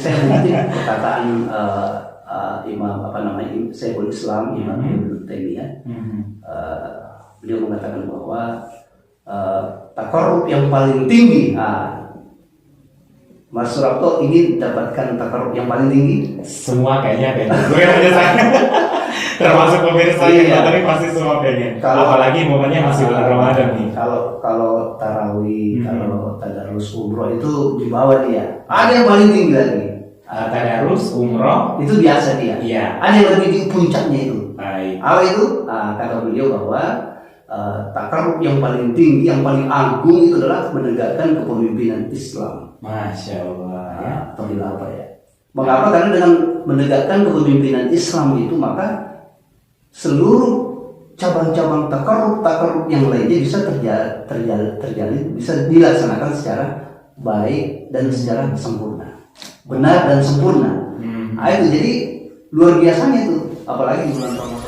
saya mengutip perkataan Imam Syekhul Islam Imam Ibnu Taimiyah. Beliau mengatakan bahwa takarrub yang paling tinggi, Mas Surapto ingin dapatkan takarrub yang paling tinggi? Semua kayaknya gue aja saya termasuk pemirsa yang tadi pasti semua pengen. Apalagi momennya masih bulan Ramadan nih. Kalau tarawih, kalau tadarus umroh itu di bawah dia. Ada yang paling tinggi lagi. Tadarus umroh itu biasa dia. Iya. Ada yang lebih di puncaknya itu. Baik. Apa itu? Kata beliau bahwa takarrub yang paling tinggi, yang paling agung itu adalah menegakkan kepemimpinan Islam. Masya Allah. Ya. Atau apa ya? Mengapa? Karena dengan menegakkan kepemimpinan Islam itu maka seluruh cabang-cabang takarrub yang lainnya bisa terjalin, bisa dilaksanakan secara baik dan secara sempurna, benar dan sempurna. Itu jadi luar biasanya itu, apalagi di bulan Ramadan.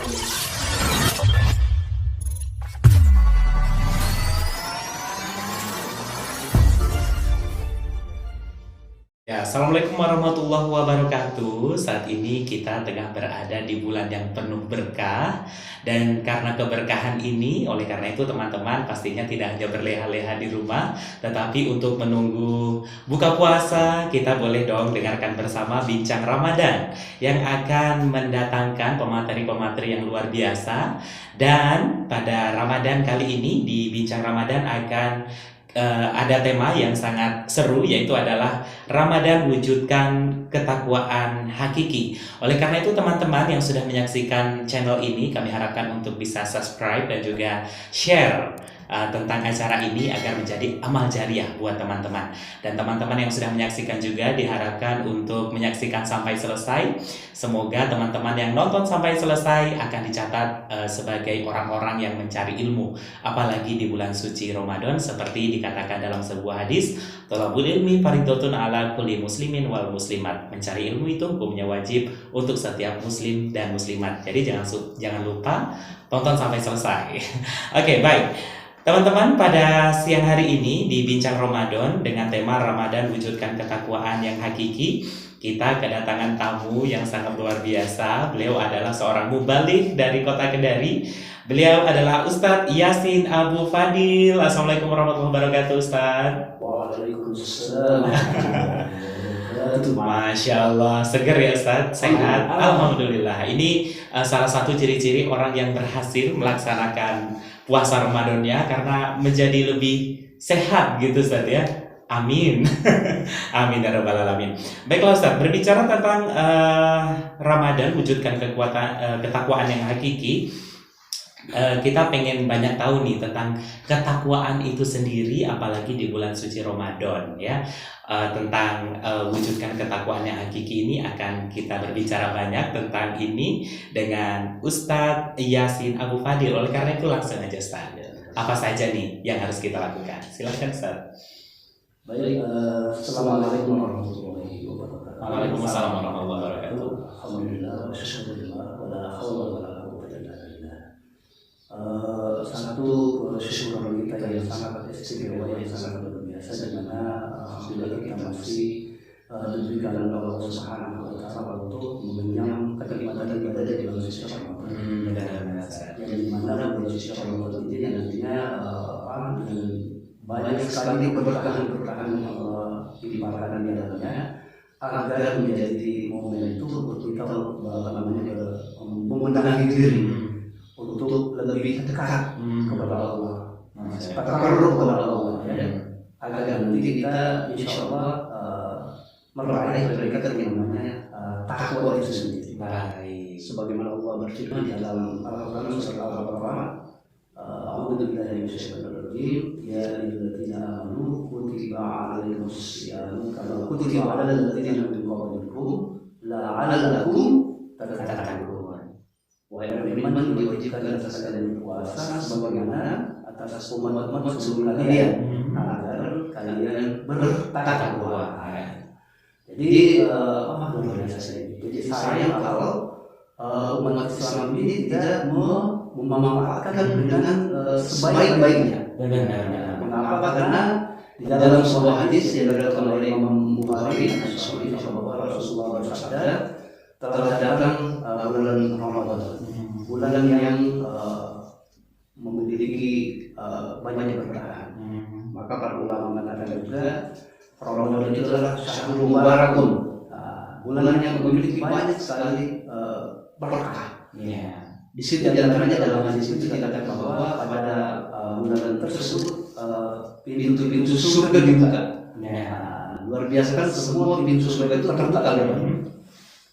Ya, Assalamualaikum warahmatullahi wabarakatuh. Saat ini kita tengah berada di bulan yang penuh berkah. Dan karena keberkahan ini, oleh karena itu teman-teman pastinya tidak hanya berleha-leha di rumah, tetapi untuk menunggu buka puasa, kita boleh dong dengarkan bersama Bincang Ramadan yang akan mendatangkan pemateri-pemateri yang luar biasa. Dan pada Ramadan kali ini di Bincang Ramadan akan ada tema yang sangat seru, yaitu adalah Ramadan wujudkan ketakwaan hakiki. Oleh karena itu teman-teman yang sudah menyaksikan channel ini, kami harapkan untuk bisa subscribe dan juga share tentang acara ini agar menjadi amal jariah buat teman-teman. Dan teman-teman yang sudah menyaksikan juga diharapkan untuk menyaksikan sampai selesai. Semoga teman-teman yang nonton sampai selesai akan dicatat sebagai orang-orang yang mencari ilmu. Apalagi di bulan suci Ramadan, seperti dikatakan dalam sebuah hadis, thalabul ilmi fardhatun ala kulli muslimin wal muslimat. Mencari ilmu itu hukumnya wajib untuk setiap muslim dan muslimat. Jadi jangan lupa tonton sampai selesai. Oke, baik. Teman-teman, pada siang hari ini di Bincang Ramadan dengan tema Ramadan wujudkan ketakwaan yang hakiki, kita kedatangan tamu yang sangat luar biasa. Beliau adalah seorang mubaligh dari kota Kendari. Beliau adalah Ustadz Yasin Abu Fadil. Assalamualaikum warahmatullahi wabarakatuh, Ustadz. Waalaikumsalam. Masya Allah, seger ya Ustadz, sehat. Alhamdulillah. Ini salah satu ciri-ciri orang yang berhasil melaksanakan puasa Ramadannya karena menjadi lebih sehat gitu Ustadz ya. Amin. Amin ya rabbal alamin. Baiklah Ustadz, berbicara tentang Ramadan wujudkan ketakwaan yang hakiki. Kita pengen banyak tahu nih tentang ketakwaan itu sendiri, apalagi di bulan suci Ramadan ya. Tentang wujudkan ketakwaan yang hakiki ini akan kita berbicara banyak tentang ini dengan Ustadz Yasin Abu Fadil. Oleh karena itu langsung aja Ustadz, apa saja nih yang harus kita lakukan? Silakan Ustadz. Baik, Assalamualaikum warahmatullahi wabarakatuh. Waalaikumsalam warahmatullahi wabarakatuh. Alhamdulillah, wala haula wala quwwata illa billah. Satu syukur kita yang sangat istimewa, yang sangat luar biasa, di mana alhamdulillah kita masih diberikan oleh Allah Subhanahu wa Ta'ala untuk mengenyam kenikmatan ibadah di bulan suci Ramadan. Yang dimana bulan suci Ramadan ini nantinya dengan banyak sekali keberkahan-keberkahan yang Allah limpahkan di dalamnya, agar menjadi momen itu untuk kita membenahi diri untuk lebih dekat kepada Allah, takarrub kepada Allah ya. Agar nanti kita insya Allah meraih hakikat yang namanya takwa itu sendiri. Baik. Sebagaimana Allah berfirman di dalam Al-Quran surah Al-Baqarah, a'udzu billahi minasyaitonir rajim, ya ayyuhalladzina amanu kutiba 'alaikumus-siyam kama kutiba 'alal ladzina min qablikum la'allakum tattaqun. Wahai orang beriman, diwajibkan atas kalian puasa sebagaimana atas umat-umat sebelum kalian, agar kalian bertakwa. Jadi luar biasa ini. Jadi sayang kalau umat Islam ini tidak memanfaatkan dengan sebaik-baiknya. Benar. Mengapa? Karena Di dalam sebuah hadis yang diriwayatkan oleh Imam Bukhari, bahwa Rasulullah bersabda, telah datang bulan Ramadan, bulan yang memiliki banyak berkah. Maka para ulama mengatakan juga Ramadan itu adalah syahrul mubarakun, bulan yang memiliki banyak sekali berkah. Di situ diantaranya dalam hadis itu dikatakan bahwa pada bulan tersebut pintu-pintu surga dibuka. Luar biasa kan, semua pintu surga itu terbuka lebar.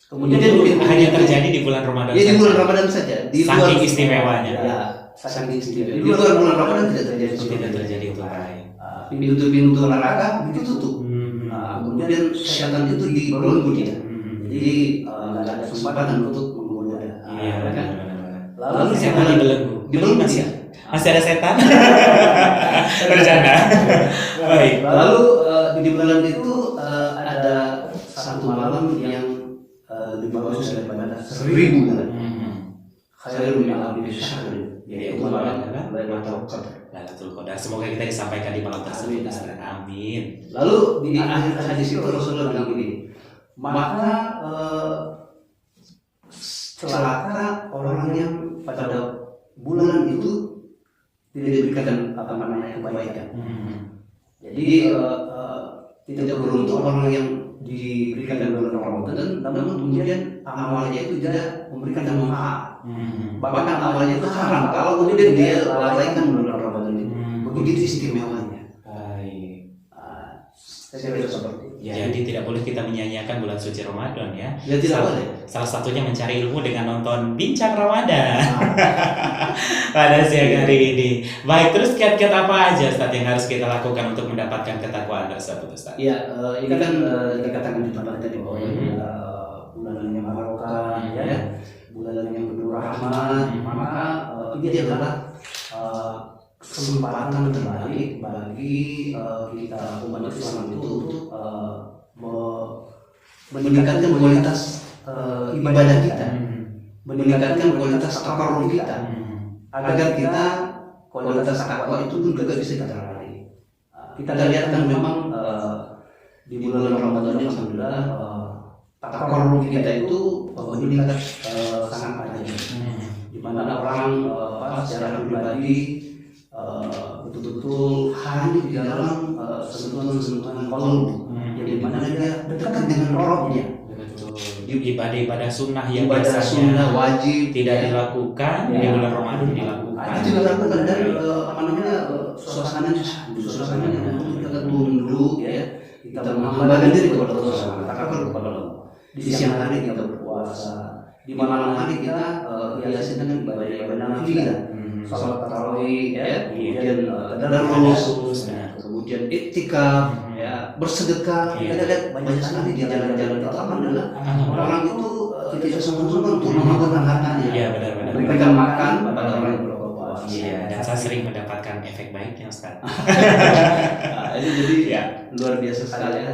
Kemudian hanya terjadi di bulan Ramadan. Ya, di bulan Ramadan saja. Saking istimewanya. Ya, saking istimewa. Di luar bulan Ramadan tidak terjadi itu. Pintu-pintu neraka ditutup. Kemudian syaitan itu dibelenggu dia. Jadi nggak ada kesempatan untuk menggoda. Kan? Lalu siapa dibelenggu? Dibelenggu dia. Masih ada setan? Bercanda. Baik. Lalu di bulan itu ada satu malam yang lebih bagus daripada 1000 bulan. Khairun min alfi syahr, yaitu malam Lailatul Qadar. Semoga kita disampaikan di malam tersebut. Amin. Lalu di akhir hadis itu Rasulullah bilang begini, maka celaka orang yang pada bulan itu tidak diberikan kebaikan. Jadi tidak beruntung orang yang diberikan bulan Ramadan, namun kemudian amalnya itu tidak memberikan manfaat. Bahkan amalnya itu haram kalau kemudian dia lalaikan bulan Ramadan itu. Begitu istimewanya. Saya kira seperti itu. Jadi tidak boleh kita menyanyiakan bulan suci Ramadan ya. Ya tidak boleh. Salah satunya mencari ilmu dengan nonton Bincang Ramadan pada siang hari ini. Baik, terus kiat-kiat apa aja Ustaz yang harus kita lakukan untuk mendapatkan ketakwaan tersebut Ustaz? Ya, ini kan dikatakan di tempat tadi bahwa bulan yang barokah, ya, bulan yang penuh rahmat, maka ini adalah kesempatan terbaik bagi kita umat Islam itu untuk meningkatkan kualitas ibadah kita, meningkatkan kualitas takarruf kita, agar kita kualitas takwa itu pun juga bisa kita raih. Kita lihat kan memang di bulan Ramadan ini alhamdulillah takarruf kita itu meningkat sangat tajam, di mana orang secara pribadi betul-betul hadir di dalam sentuhan-sentuhan qalbu, yang dimana dia dekat dengan Rabbnya. Ibadah sunnah yang ibadah biasanya sunnah wajib tidak dilakukan di bulan Ramadan dilakukan. Itu dilakukan dari suasananya kita tunduk ya, kita menghambakan diri kepada Allah, takabur kepada Allah. Di siang hari kita berpuasa, di malam hari kita hiasi dengan ibadah nafilah, salat tarawih ya, kemudian tadarrus, kemudian iktikaf ya, bersedekah. Kita lihat banyak sekali di jalan-jalan itu alhamdulillah orang itu tidak sungguh-sungguh untuk menghabiskan hartanya. Iya, benar-benar. Memberikan makan kepada orang yang berpuasa. Iya, dan saya sering mendapatkan efek baiknya Ustaz. Jadi ya luar biasa sekali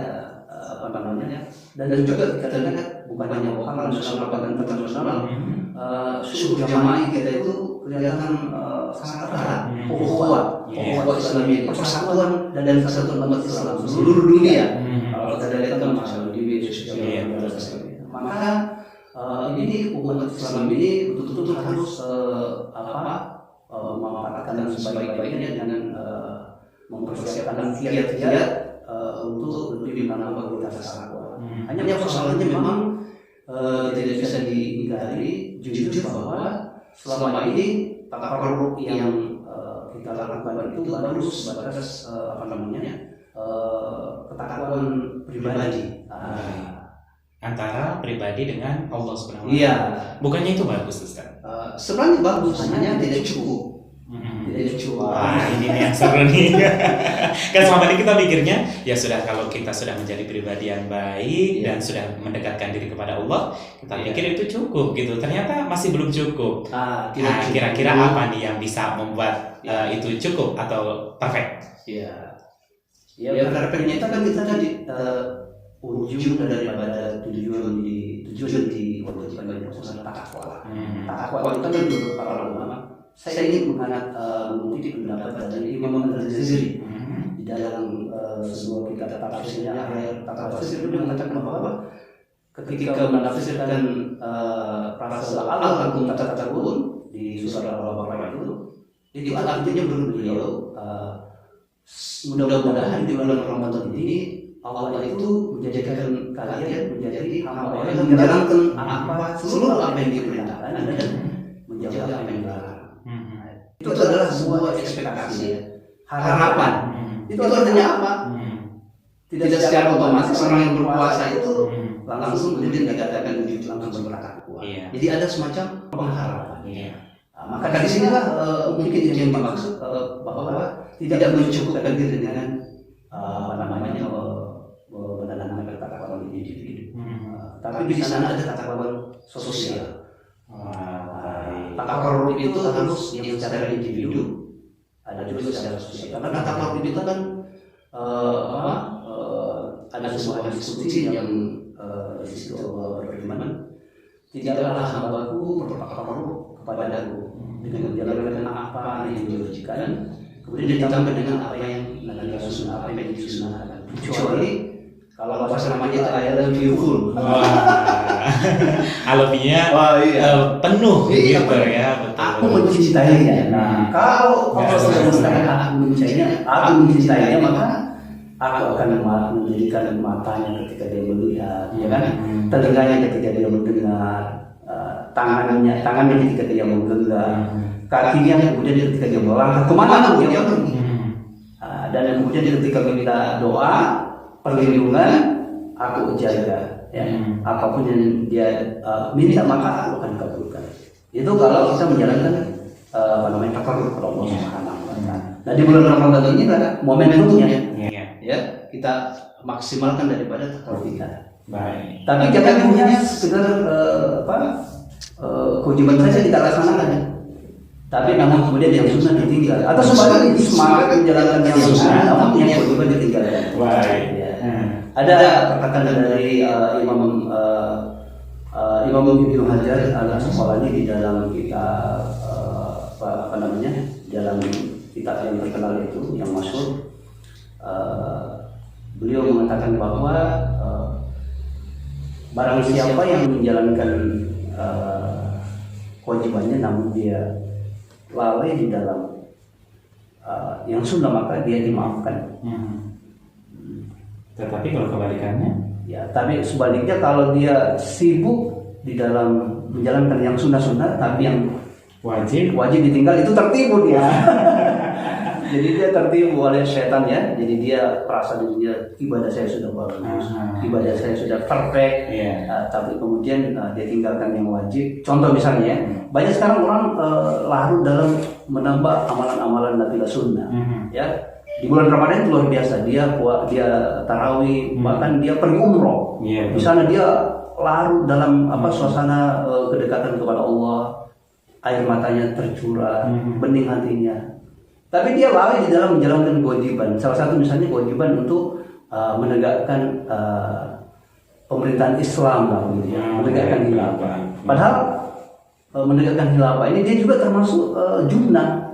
dan juga kita lihat bukan hanya lokal nasional bahkan internasional, suhu jamaah kita itu kelihatan sangat erat, ukhuwah Islamiyah, persatuan dan kesatuan umat Islam seluruh dunia. Kalau kita lihat kan masalah di media sosial, maka ini umat Islam ini betul-betul harus memanfaatkan dengan sebaik-baiknya dengan mempersiapkan kiat-kiat untuk lebih menambah kualitas takwa. Hanya persoalannya memang tidak bisa dihindari, jujur bahwa selama ini takarruf yang kita lakukan itu baru sebatas ketakwaan pribadi antara pribadi dengan Allah Subhanahu wa taala. Iya. Bukannya itu bagus Ustaz? Sebenarnya bagus, hanya tidak cukup. Tidak cukup. Wah, ini yang seru nih. Kan selama ini kita mikirnya ya sudah, kalau kita sudah menjadi pribadi yang baik dan sudah mendekatkan diri kepada Allah, kita pikir itu cukup gitu. Ternyata masih belum cukup. Kira-kira apa nih yang bisa membuat itu cukup atau perfect? Iya. Ya perfectnya itu kan kita tadi ujung daripada tujuan di wajib ibadah takwa. Takwa itu kan menurut para ulama. Saya ingin mengutip pendapat dari Imam Al-Ghazali di dalam sebuah kitab tafsirnya akhir tafsir itu mengatakan bahwa ketika menafsirkan frasa al-lakum tatakun di surat Al-Baqarah itu artinya menurut beliau mudah-mudahan di bulan Ramadan ini Allah itu menjadikan kalian menjadi hamba yang menjalankan seluruh apa yang diperintahkan dan menjauhi apa yang dilarang. Itu adalah sebuah ekspektasi, harapan. Itu artinya apa? Tidak secara otomatis orang yang berpuasa itu langsung kemudian dikatakan langsung bertakwa. Jadi ada semacam pengharapan. Maka di sinilah mungkin itu yang dimaksud bahwa tidak mencukupkan diri dengan menanamkan ketakwaan individu. Tapi di sana ada ketakwaan sosial. Takarrub itu harus yang secara individu, ada juga secara sosial. Karena takarrub itu kan ada sebuah hadis qudsi yang di situ Allah berfirman, tidaklah hambaku bertakarrub kepadaku dengan menjalankan apa yang diwajibkan, kemudian ditambah dengan apa yang apa yang disunahkan, kecuali kalau bahasa namanya itu I love you full. Alaminya penuh gitu ya, betul. Aku mencintainya. Nah, kalau sudah mustahil aku mencintainya, maka aku akan menjadikan matanya ketika dia melihat, ya kan? Telinganya ketika dia mendengar, tangannya ketika dia menggenggam, kakinya kemudian ketika dia melangkah kemana pun dia pergi. Dan kemudian ketika minta doa perlindungan, aku jaga, ya. Apapun yang dia minta maka aku akan kabulkan. Itu kalau kita menjalankan takarrub kepada Allah Subhanahu wa taala. Nah, di bulan Ramadan ini kan momentumnya, ya, kita maksimalkan daripada takarrub kita. Baik. Tapi jangan hanya sekedar kewajiban saja kita laksanakan, ya. Tapi namun kemudian yang sunnah ditinggal, atau sebaliknya semangat menjalankan yang sunnah namun yang kewajiban ditinggalkan. Baik. Ada perkataan dari Imam Ibnu Hajar al-Asqalani di dalam kitab dalam kitab yang terkenal itu yang masyhur, beliau mengatakan bahwa barang siapa yang menjalankan kewajibannya namun dia lalai di dalam yang sunnah maka dia dimaafkan. Tetapi kalau kebalikannya, ya, tapi sebaliknya kalau dia sibuk di dalam menjalankan yang sunnah-sunnah tapi yang wajib ditinggal, itu tertipu dia. Jadi dia tertipu oleh setan, ya. Jadi dia merasa dirinya ibadah saya sudah bagus, ibadah saya sudah perfect, tapi kemudian dia tinggalkan yang wajib. Contoh misalnya, banyak sekarang orang larut dalam menambah amalan-amalan nafilah sunnah, ya. Di bulan Ramadan itu luar biasa, dia tarawih, bahkan dia pergi umroh. Di sana dia larut dalam suasana kedekatan kepada Allah, air matanya tercurah, bening hatinya. Tapi dia lalai di dalam menjalankan kewajiban. Salah satu misalnya kewajiban untuk menegakkan pemerintahan Islam, gitu ya, menegakkan khilafah. Padahal menegakkan khilafah ini dia juga termasuk junnah.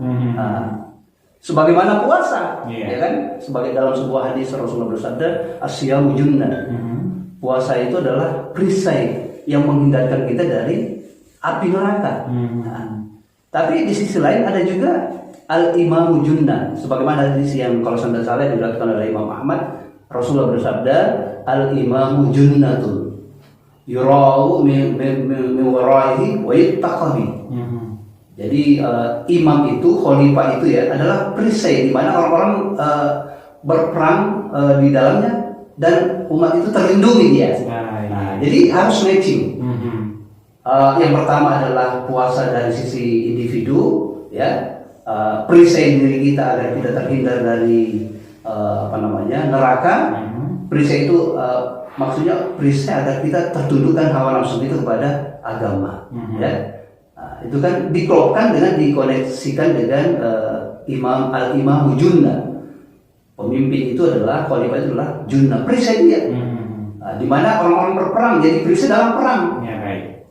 Sebagaimana puasa, ya kan? Sebagai dalam sebuah hadis Rasulullah bersabda, asyamu junnah. Puasa itu adalah perisai yang menghindarkan kita dari api neraka. Tapi di sisi lain ada juga al-imamu junnah. Sebagaimana hadis yang kalau sanad saleh diriwayatkan oleh Imam Ahmad, Rasulullah bersabda, al-imamu junnatun yurau min waraihi wa yattaqi. Jadi imam itu, khalifah itu, ya, adalah perisai di mana orang-orang berperang di dalamnya dan umat itu terlindungi dia. Nah, jadi harus matching. Yang pertama adalah puasa dari sisi individu, ya, perisai diri kita agar kita terhindar dari neraka. Perisai itu maksudnya perisai agar kita tertundukkan hawa nafsu itu kepada agama, ya. Itu kan diklopkan dengan dikoneksikan dengan al-imamu junnah. Pemimpin itu adalah, khalifah itu adalah junnah, perisai dia. Di mana orang-orang berperang jadi perisai dalam perang.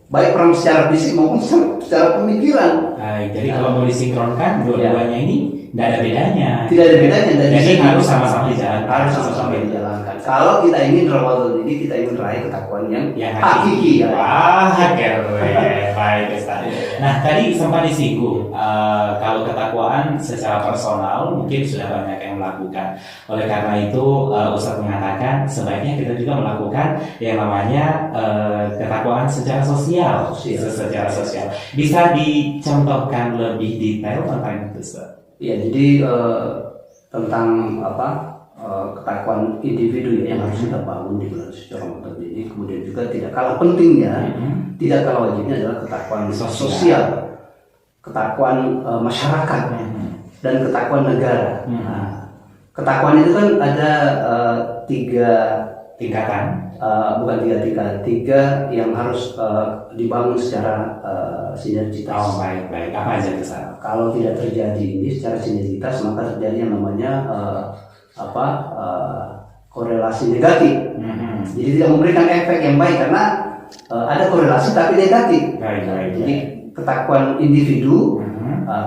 baik perang secara fisik maupun secara pemikiran. Baik, jadi kalau mau disinkronkan dua-duanya ini tidak ada bedanya. Tidak ada bedanya. Jadi harus sama-sama dijalankan. Harus sama-sama dijalankan. Kalau kita ingin Ramadan ini kita ingin raih ketakwaan yang hakiki. Wah, keren. Baik, Ustaz. Nah, tadi sempat disinggung kalau ketakwaan secara personal mungkin sudah banyak yang melakukan. Oleh karena itu, Ustaz mengatakan sebaiknya kita juga melakukan yang namanya ketakwaan secara sosial. Secara sosial. Bisa dicontohkan lebih detail tentang itu, Ustaz? Ya, jadi tentang ketakwaan individu yang harus kita bangun di bulan suci Ramadan ini. Kemudian juga tidak kalah pentingnya, tidak kalah wajibnya adalah ketakwaan sosial, ketakwaan masyarakat, dan ketakwaan negara. Nah, ketakwaan itu kan ada tiga tingkatan, bukan tiga yang harus dibangun secara sinergitas. Oh, baik. Apa aja itu? Kalau tidak terjadi ini secara sinergitas, maka terjadi yang namanya korelasi negatif. Jadi tidak memberikan efek yang baik karena ada korelasi tapi negatif. Jadi ketakwaan individu,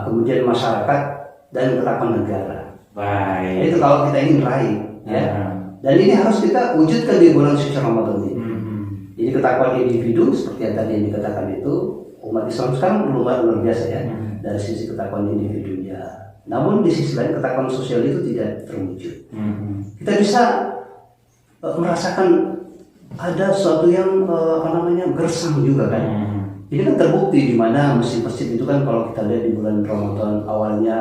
kemudian masyarakat, dan ketakwaan negara. Baik. Itu kalau kita ingin raih, ya. Dan ini harus kita wujudkan di bulan suci Ramadan ini. Jadi ketakwaan individu seperti yang tadi yang dikatakan itu, umat Islam sekarang luar biasa ya dari sisi ketakwaan individunya. Namun di sisi lain ketakwaan sosial itu tidak terwujud. Kita bisa merasakan ada sesuatu yang gersang juga kan. Ini kan terbukti di mana masjid-masjid itu kan kalau kita lihat di bulan Ramadan awalnya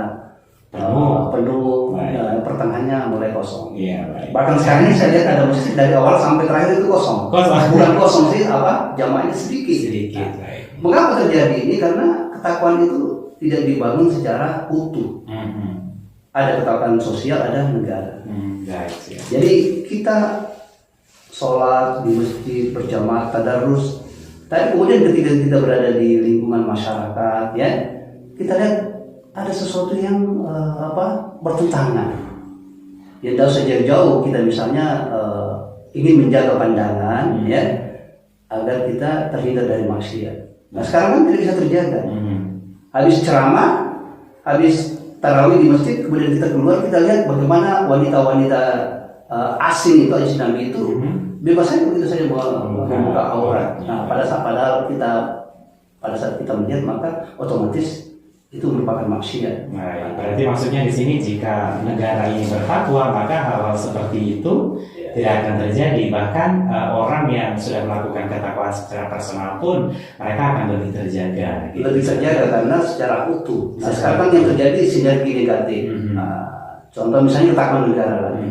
penuh, pertengahannya mulai kosong. Bahkan sekarang ini saya lihat ada masjid dari awal sampai terakhir itu kosong. Bukan kosong sih, jamaahnya sedikit. Mengapa terjadi ini? Karena ketakwaan itu tidak dibangun secara utuh. Ada ketakwaan sosial, ada negara. Jadi kita sholat di masjid berjamaah tadarus. Tapi kemudian ketika kita berada di lingkungan masyarakat, ya kita lihat ada sesuatu yang bertentangan. Ya tahu sejak jauh kita misalnya ingin menjaga pandangan, ya agar kita terhindar dari maksiat. Nah sekarang kan tidak bisa terjaga. Habis ceramah, habis tarawih di masjid, kemudian kita keluar, kita lihat bagaimana wanita-wanita asing itu, ajnabi itu bebas saja begitu saja membuka aurat. Nah pada saat kita melihat maka otomatis itu merupakan maksiat. Berarti maksudnya di sini jika negara ini bertakwa maka hal-hal seperti itu tidak akan terjadi. Bahkan orang yang sudah melakukan ketakwaan secara personal pun mereka akan lebih terjaga. Lebih terjaga karena secara utuh. Nah sekarang yang terjadi sinergi negatif. Contoh misalnya ketakwaan negara lagi.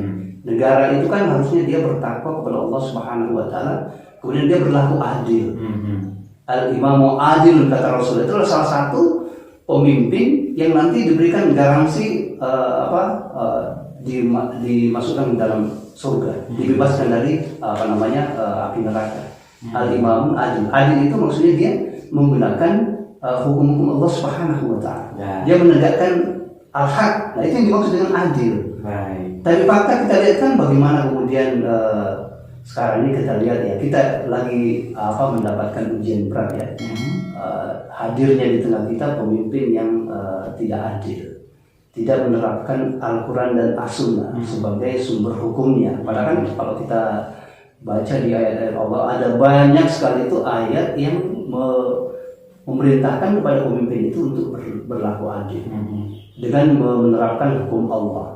Negara itu kan harusnya dia bertakwa kepada Allah Subhanahu Wa Taala, kemudian dia berlaku adil. Al-imamu adil kata Rasul, itu adalah salah satu pemimpin yang nanti diberikan garansi dimasukkan ke dalam surga, dibebaskan dari api neraka. Al-imamu adil. Adil itu maksudnya dia menggunakan hukum-hukum Allah Subhanahu Wa Taala. Dia menegakkan al-haq. Nah itu yang dimaksud dengan adil. Dari fakta kita lihat kan bagaimana kemudian sekarang ini kita lihat ya, kita lagi mendapatkan ujian berat ya. Hadirnya di tengah kita pemimpin yang tidak adil, tidak menerapkan Al-Quran dan As-Sunnah sebagai sumber hukumnya. Padahal kan kalau kita baca di ayat-ayat Allah ada banyak sekali itu ayat yang memerintahkan kepada pemimpin itu untuk berlaku adil dengan menerapkan hukum Allah.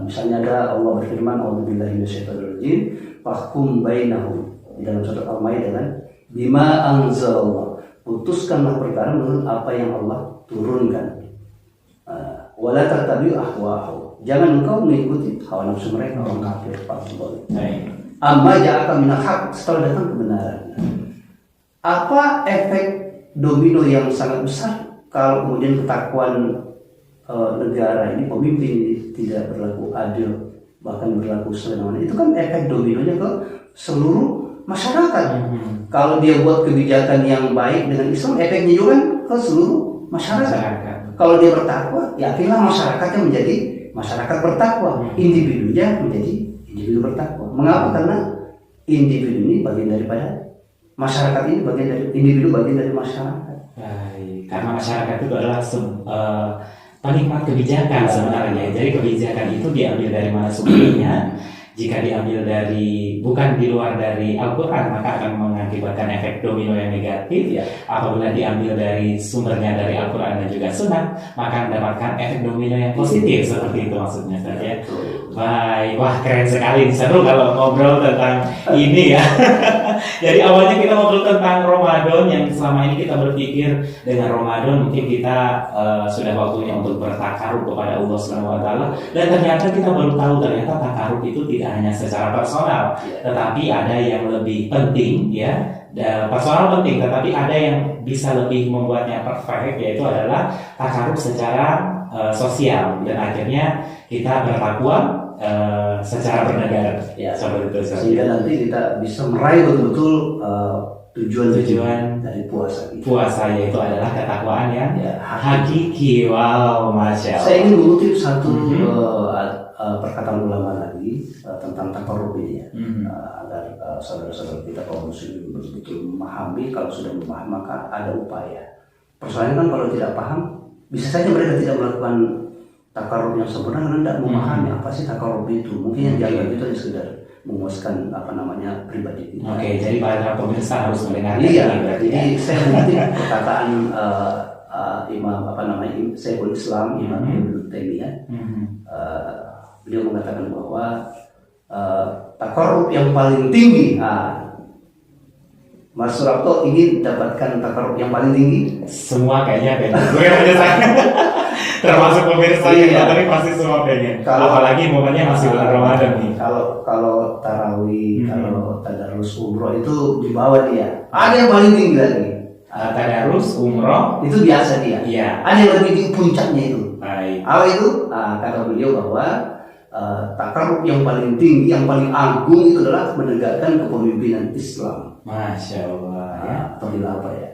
Misalnya ada Allah berfirman, "A'udzubillahi minasyaitonirrajim, fahkum bainahum." Di dalam surat Al-Maidah kan, "Bima anzalallah." Putuskanlah perkara menurut apa yang Allah turunkan. Wala tattabi'u ahwa'ahum. Jangan engkau mengikuti hawa nafsu mereka, orang kafir, fasiq. Amma ja'aka minal haq, setelah datang kebenaran. Apa efek domino yang sangat besar kalau kemudian ketakwaan negara ini, pemimpin ini tidak berlaku adil, bahkan berlaku semena-mena? Itu kan efek dominonya ke seluruh masyarakat. Kalau dia buat kebijakan yang baik dengan Islam, efeknya juga kan ke seluruh masyarakat. Kalau dia bertakwa, yakinlah masyarakatnya menjadi masyarakat bertakwa, individunya menjadi individu bertakwa. Mengapa? Karena individu ini bagian daripada masyarakat ini bagian dari individu, bagian dari masyarakat. Baik, karena masyarakat itu adalah penikmat kebijakan sebenarnya. Jadi kebijakan itu diambil dari mana sumbernya. Jika diambil dari bukan di luar dari Al-Quran, maka akan mengakibatkan efek domino yang negatif. Ya. Apabila diambil dari sumbernya dari Al-Quran dan juga Sunnah, maka mendapatkan efek domino yang positif. Seperti itu maksudnya saja. Baik, wah keren sekali. Seru kalau ngobrol tentang ini ya. Jadi awalnya kita ngobrol tentang Ramadan yang selama ini kita berpikir dengan Ramadan mungkin kita sudah waktunya untuk bertakarub kepada Allah Subhanahu wa taala, dan ternyata kita baru tahu ternyata takarub itu tidak hanya secara personal, tetapi ada yang lebih penting ya. Dan personal penting, tetapi ada yang bisa lebih membuatnya perfect, yaitu adalah takarub secara sosial, dan akhirnya kita bertakwa secara bernegara ya, seperti itu. Sehingga nanti kita bisa meraih betul-betul tujuan dari puasa yaitu adalah ketakwaan yang hakiki. Wow, masya Allah. Saya ingin mengutip satu perkataan ulama lagi tentang takarub ini ya, agar saudara-saudara kita kaum muslimin betul-betul memahami. Kalau sudah memahami maka ada upaya. Persoalannya kan kalau tidak paham, bisa saja mereka tidak melakukan takarub yang sempurna karena tidak memahami apa sih takarub itu. Mungkin yang dianggap itu hanya sekedar memuaskan pribadi kita. Oke, jadi para pemirsa harus mendengar. Iya, jadi saya mengutip perkataan Imam Syekhul Islam Imam Ibnu Taimiyah. Beliau mengatakan bahwa takarub yang paling tinggi. Mas Surapto ingin dapatkan takarub yang paling tinggi? Semua kayaknya gue aja termasuk pemirsa kita tadi pasti semua pengen. Apalagi momennya masih bulan Ramadan nih. Kalau tarawih, kalau tadarus umroh itu di bawah dia. Ada yang paling tinggi lagi. Tadarus umroh itu biasa dia. Iya. Ada yang lebih tinggi puncaknya itu. Baik. Apa itu? Kata beliau bahwa takarub yang paling tinggi, yang paling agung itu adalah menegakkan kepemimpinan Islam. Masya Allah. Ya. Atau apa ya?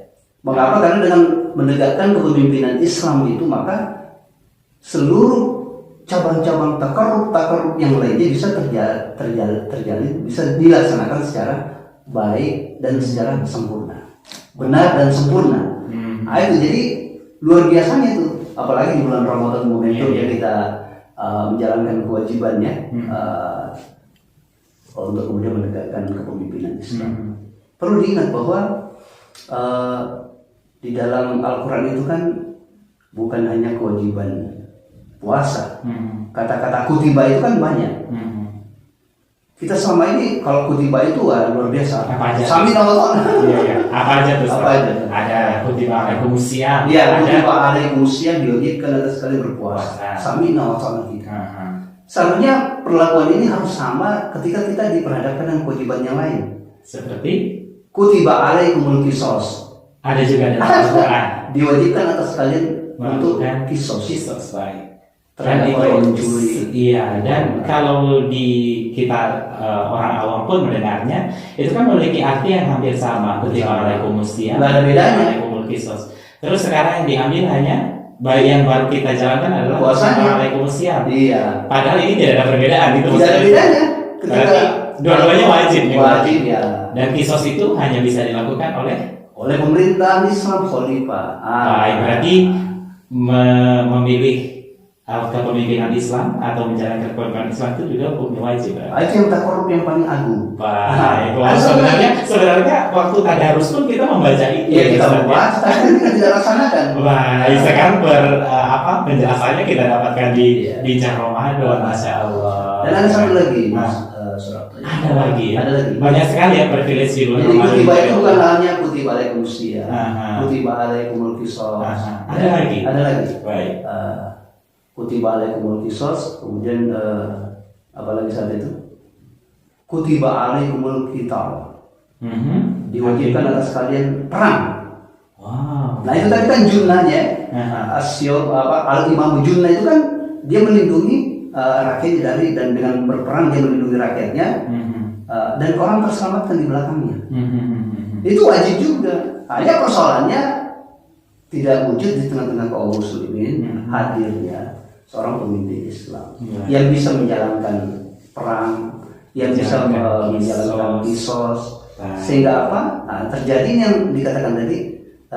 Mengapa? Karena dengan menegakkan kepemimpinan Islam itu maka seluruh cabang-cabang takarub yang lainnya bisa terjalin, bisa dilaksanakan secara baik dan secara sempurna, benar dan sempurna. Itu jadi luar biasanya itu, apalagi di bulan Ramadan momentum yang kita menjalankan kewajibannya untuk kemudian menegakkan kepemimpinan Islam. Perlu diingat bahwa di dalam Al-Quran itu kan bukan hanya kewajiban puasa. Kata-kata kutiba itu kan banyak. Kita selama ini kalau kutiba itu luar biasa. Apa aja? Sami nama. Iya. Apa aja tuh? Apa aja? Ada kutiba alaikumusiyam. Iya, kutiba alaikumusiyam diwajibkan atas sekali berpuasa. Sami nama kita. Seharusnya perlakuan ini harus sama ketika kita diperhadapkan dengan kewajiban yang lain. Seperti kutiba alaikumul qisas. Ada juga dalam Al-Quran. Diwajibkan atas kalian untuk kisos. Baik. Dan itu, iya, dan kalau di kita orang awam pun mendengarnya, itu kan memiliki arti yang hampir sama. Kutiba alaikumusiyam. Nggak ada bedanya. Alaikumul qisas. Terus sekarang yang diambil hanya yang baru kita jalankan adalah puasanya alaikumusiyam. Iya. Padahal ini tidak ada perbedaan gitu. Tidak ada bedanya. Berarti dua-duanya wajib. Wajib ya. Dan kisos itu hanya bisa dilakukan oleh pemerintahan Islam khalifah. Baik, berarti memilih kepemimpinan Islam atau menjalankan kepemimpinan Islam itu juga hukum wajib. Itu yang takarub yang paling agung. Baik. Sebenarnya waktu tadarus pun kita membaca itu. Iya, kita membaca, tapi kita tidak laksanakan. Baik, sekarang penjelasannya kita dapatkan di Ramadan, Masya Allah. Dan ada satu lagi, Mas Surapto. Ada lagi. Banyak sekali ya privilege di bulan Ramadan. Kutiba itu bukan hanya kutiba alaikumusiyam, kutiba alaikumul qisas. Ada lagi. Baik. Kutiba alaikumul qisas, kemudian apa lagi saat itu? Kutiba alaikumul qital. Diwajibkan atas kalian perang. Wow. Nah itu tadi kan junnahnya, al-imam junnah itu kan dia melindungi rakyatnya dari, dan dengan berperang dia melindungi rakyatnya, dan orang terselamatkan di belakangnya. Itu wajib juga. Hanya persoalannya tidak wujud di tengah-tengah kaum muslimin hadirnya seorang pemimpin Islam yang bisa menjalankan perang, yang bisa menjalankan kisos, Sehingga apa? Nah, terjadi yang dikatakan tadi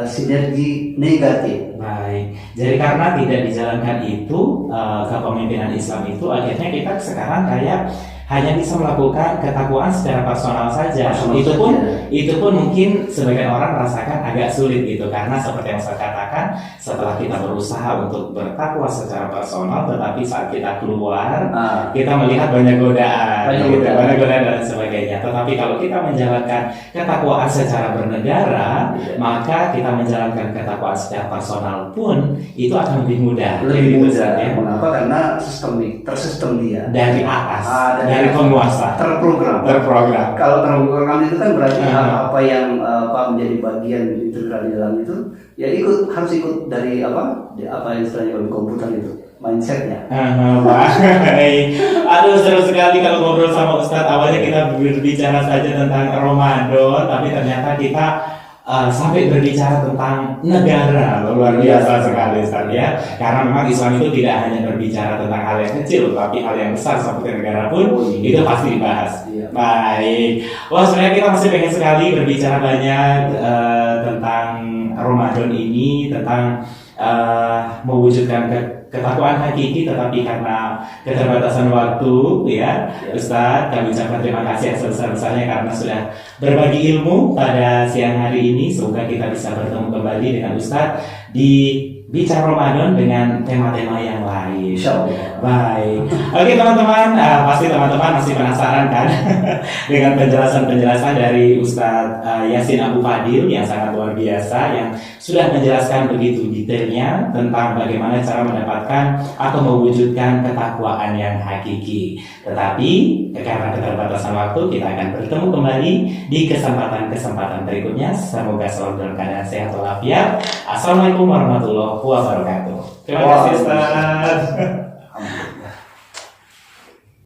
sinergi negatif. Baik, jadi karena tidak dijalankan itu kepemimpinan Islam itu, akhirnya kita sekarang kayak hanya bisa melakukan ketakwaan secara personal saja. Itu pun mungkin sebagian orang merasakan agak sulit gitu, karena seperti yang saya katakan, setelah kita berusaha untuk bertakwa secara personal, tetapi saat kita keluar kita melihat banyak godaan, banyak godaan dan sebagainya. Tetapi kalau kita menjalankan ketakwaan secara bernegara, maka kita menjalankan ketakwaan secara personal pun itu akan lebih mudah. Lebih mudah. Ya. Kenapa? Karena tersistem dia dari atas. Dari penguasa terprogram. Kalau terprogram itu kan berarti apa yang menjadi bagian integral di dalam itu ya harus ikut dari apa yang istilahnya oleh komputer itu mindsetnya. Baik. Aduh, seru sekali kalau ngobrol sama Ustadz. Awalnya kita berbicara saja tentang Ramadan, tapi ternyata kita sampai berbicara tentang negara. Luar biasa sekali, Ustaz, ya. Karena memang Islam itu tidak hanya berbicara tentang hal yang kecil, tapi hal yang besar seperti negara pun itu pasti dibahas. Baik. Wah, sebenarnya kita masih pengen sekali berbicara banyak tentang Ramadan ini, tentang mewujudkan ketakwaan hakiki, tetapi karena keterbatasan waktu, ya Ustadz, kami ucapkan terima kasih yang sebesar-besarnya karena sudah berbagi ilmu pada siang hari ini. Semoga kita bisa bertemu kembali dengan Ustadz di Bicara Ramadan dengan tema-tema yang lain. Insyaallah. Baik. Oke teman-teman, pasti teman-teman masih penasaran kan dengan penjelasan-penjelasan dari Ustadz Yasin Abu Fadil yang sangat luar biasa, yang sudah menjelaskan begitu detailnya tentang bagaimana cara mendapatkan atau mewujudkan ketakwaan yang hakiki. Tetapi karena keterbatasan waktu, kita akan bertemu kembali di kesempatan-kesempatan berikutnya. Semoga selalu dalam keadaan sehat walafiat. Assalamualaikum warahmatullahi wabarakatuh. Terima kasih Ustaz.